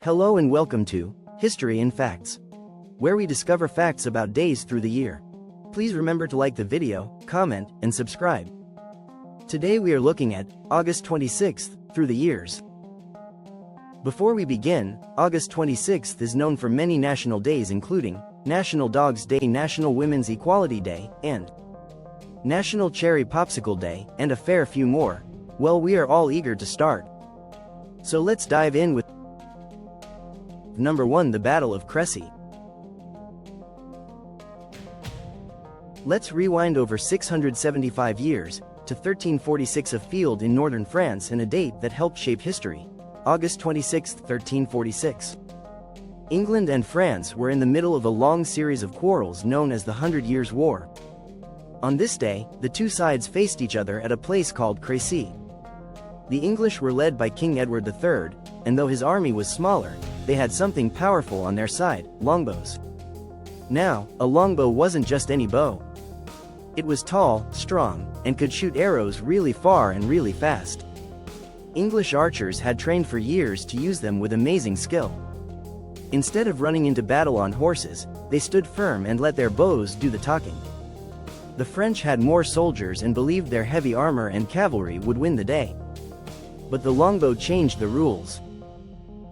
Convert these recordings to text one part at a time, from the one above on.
Hello and welcome to History and Facts, where we discover facts about days through the year. Please remember to like the video, comment, and subscribe. Today we are looking at August 26th through the years. Before we begin, August 26th is known for many national days including National Dogs Day, National Women's Equality Day, and National Cherry Popsicle Day, and a fair few more. Well, we are all eager to start. So let's dive in with Number 1. The Battle of Crecy. Let's rewind over 675 years, to 1346, a field in northern France, and a date that helped shape history. August 26, 1346. England and France were in the middle of a long series of quarrels known as the 100 Years' War. On this day, the two sides faced each other at a place called Crecy. The English were led by King Edward III, and though his army was smaller, they had something powerful on their side: longbows. Now, a longbow wasn't just any bow. It was tall, strong, and could shoot arrows really far and really fast. English archers had trained for years to use them with amazing skill. Instead of running into battle on horses, they stood firm and let their bows do the talking. The French had more soldiers and believed their heavy armor and cavalry would win the day. But the longbow changed the rules.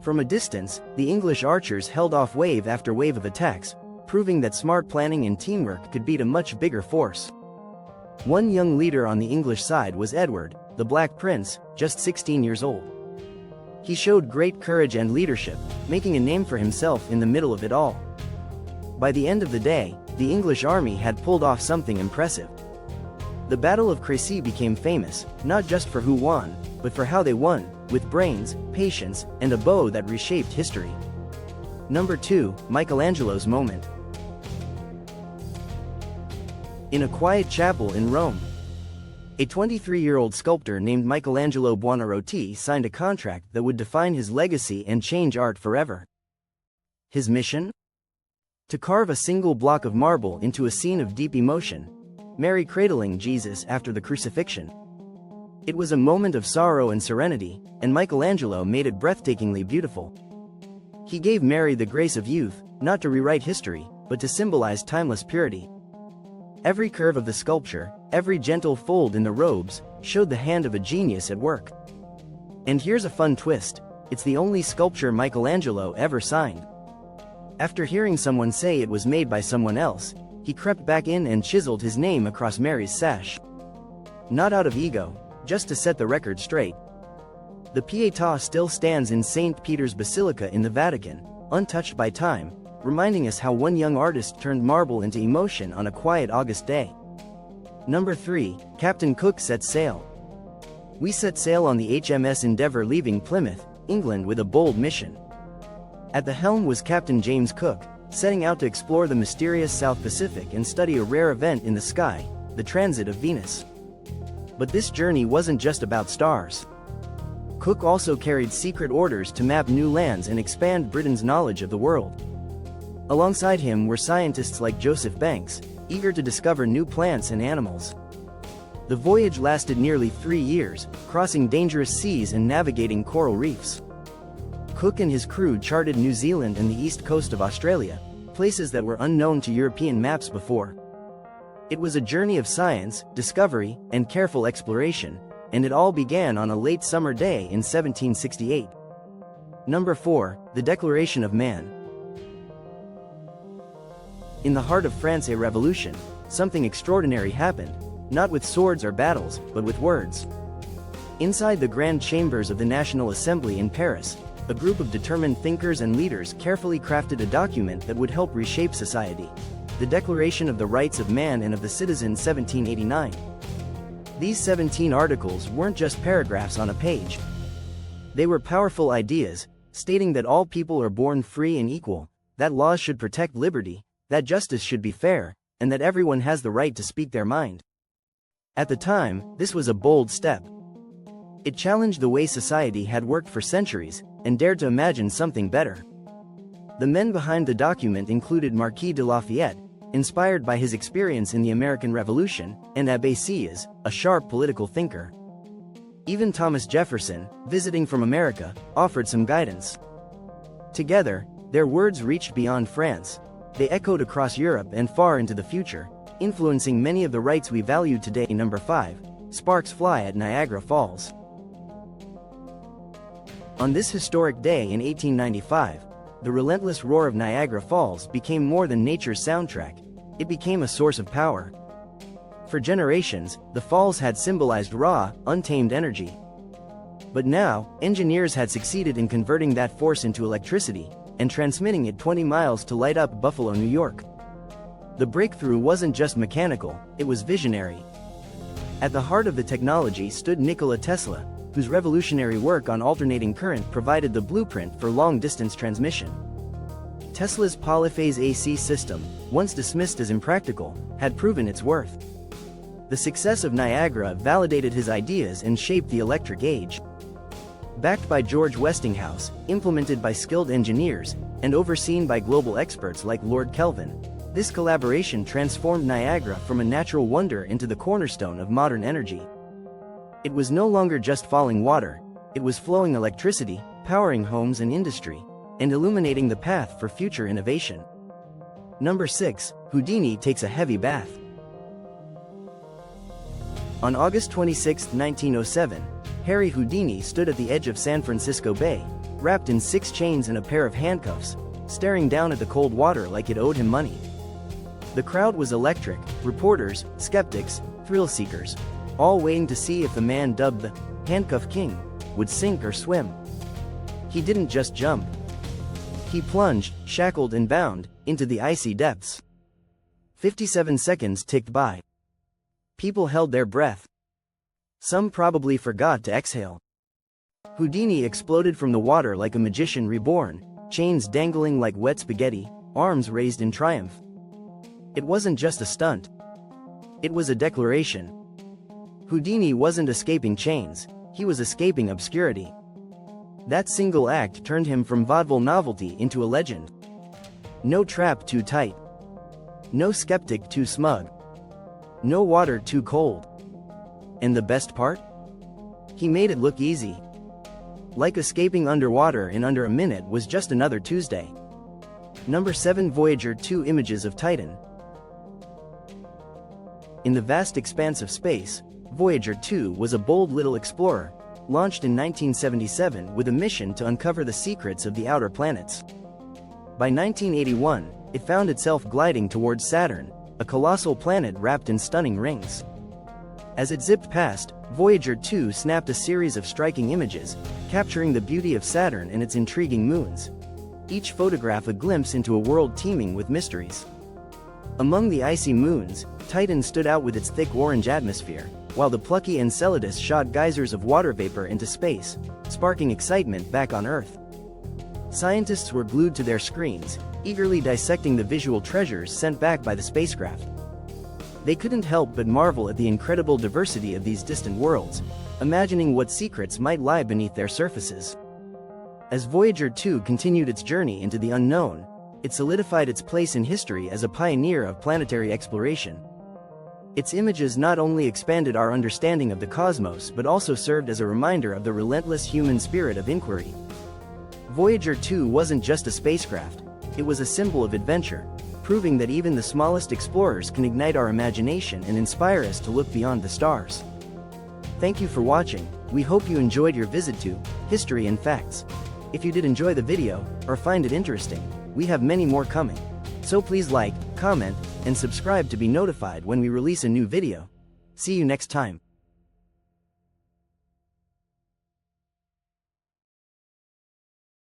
From a distance, the English archers held off wave after wave of attacks, proving that smart planning and teamwork could beat a much bigger force. One young leader on the English side was Edward, the Black Prince, just 16 years old. He showed great courage and leadership, making a name for himself in the middle of it all. By the end of the day, the English army had pulled off something impressive. The Battle of Crecy became famous, not just for who won, but for how they won, with brains, patience, and a bow that reshaped history. Number 2. Michelangelo's moment. In a quiet chapel in Rome, a 23-year-old sculptor named Michelangelo Buonarroti signed a contract that would define his legacy and change art forever. His mission? To carve a single block of marble into a scene of deep emotion, Mary cradling Jesus after the crucifixion. It was a moment of sorrow and serenity, and Michelangelo made it breathtakingly beautiful. He gave Mary the grace of youth, not to rewrite history, but to symbolize timeless purity. Every curve of the sculpture, every gentle fold in the robes, showed the hand of a genius at work. And here's a fun twist: it's the only sculpture Michelangelo ever signed. After hearing someone say it was made by someone else, he crept back in and chiseled his name across Mary's sash. Not out of ego, just to set the record straight. The Pietà still stands in St. Peter's Basilica in the Vatican, untouched by time, reminding us how one young artist turned marble into emotion on a quiet August day. Number 3. Captain Cook sets sail. We set sail on the HMS Endeavour, leaving Plymouth, England, with a bold mission. At the helm was Captain James Cook, setting out to explore the mysterious South Pacific and study a rare event in the sky, the transit of Venus. But this journey wasn't just about stars. Cook also carried secret orders to map new lands and expand Britain's knowledge of the world. Alongside him were scientists like Joseph Banks, eager to discover new plants and animals. The voyage lasted nearly 3 years, crossing dangerous seas and navigating coral reefs. Cook and his crew charted New Zealand and the east coast of Australia, places that were unknown to European maps before. It was a journey of science, discovery, and careful exploration, and it all began on a late summer day in 1768. Number 4. The Declaration of Man. In the heart of France, a revolution, something extraordinary happened, not with swords or battles, but with words. Inside the grand chambers of the National Assembly in Paris, a group of determined thinkers and leaders carefully crafted a document that would help reshape society: the Declaration of the Rights of Man and of the Citizen, 1789. These 17 articles weren't just paragraphs on a page. They were powerful ideas, stating that all people are born free and equal, that laws should protect liberty, that justice should be fair, and that everyone has the right to speak their mind. At the time, this was a bold step. It challenged the way society had worked for centuries, and dared to imagine something better. The men behind the document included Marquis de Lafayette, inspired by his experience in the American Revolution, and Abbé Sieyès, a sharp political thinker. Even Thomas Jefferson, visiting from America, offered some guidance. Together, their words reached beyond France. They echoed across Europe and far into the future, influencing many of the rites we value today. Number 5. Sparks fly at Niagara Falls. On this historic day in 1895, the relentless roar of Niagara Falls became more than nature's soundtrack. It became a source of power. For generations, the falls had symbolized raw, untamed energy. But now, engineers had succeeded in converting that force into electricity and transmitting it 20 miles to light up Buffalo, New York. The breakthrough wasn't just mechanical, it was visionary. At the heart of the technology stood Nikola Tesla, whose revolutionary work on alternating current provided the blueprint for long-distance transmission. Tesla's polyphase AC system, once dismissed as impractical, had proven its worth. The success of Niagara validated his ideas and shaped the electric age. Backed by George Westinghouse, implemented by skilled engineers, and overseen by global experts like Lord Kelvin, this collaboration transformed Niagara from a natural wonder into the cornerstone of modern energy. It was no longer just falling water, it was flowing electricity, powering homes and industry, and illuminating the path for future innovation. Number 6. Houdini takes a heavy bath. On August 26, 1907, Harry Houdini stood at the edge of San Francisco Bay, wrapped in 6 chains and a pair of handcuffs, staring down at the cold water like it owed him money. The crowd was electric, reporters, skeptics, thrill-seekers, all waiting to see if the man dubbed the Handcuff King would sink or swim. He didn't just jump. He plunged, shackled and bound, into the icy depths. 57 seconds ticked by. People held their breath. Some probably forgot to exhale. Houdini exploded from the water like a magician reborn, chains dangling like wet spaghetti, arms raised in triumph. It wasn't just a stunt. It was a declaration. Houdini wasn't escaping chains, he was escaping obscurity. That single act turned him from vaudeville novelty into a legend. No trap too tight. No skeptic too smug. No water too cold. And the best part? He made it look easy. Like escaping underwater in under a minute was just another Tuesday. Number 7. Voyager 2 Images of Titan. In the vast expanse of space, Voyager 2 was a bold little explorer, launched in 1977 with a mission to uncover the secrets of the outer planets. By 1981, it found itself gliding towards Saturn, a colossal planet wrapped in stunning rings. As it zipped past, Voyager 2 snapped a series of striking images, capturing the beauty of Saturn and its intriguing moons. Each photograph a glimpse into a world teeming with mysteries. Among the icy moons, Titan stood out with its thick orange atmosphere, while the plucky Enceladus shot geysers of water vapor into space, sparking excitement back on Earth. Scientists were glued to their screens, eagerly dissecting the visual treasures sent back by the spacecraft. They couldn't help but marvel at the incredible diversity of these distant worlds, imagining what secrets might lie beneath their surfaces. As Voyager 2 continued its journey into the unknown, it solidified its place in history as a pioneer of planetary exploration. Its images not only expanded our understanding of the cosmos but also served as a reminder of the relentless human spirit of inquiry. Voyager 2 wasn't just a spacecraft, it was a symbol of adventure, proving that even the smallest explorers can ignite our imagination and inspire us to look beyond the stars. Thank you for watching. We hope you enjoyed your visit to History and Facts. If you did enjoy the video, or find it interesting, we have many more coming. So please like, comment, and subscribe to be notified when we release a new video. See you next time.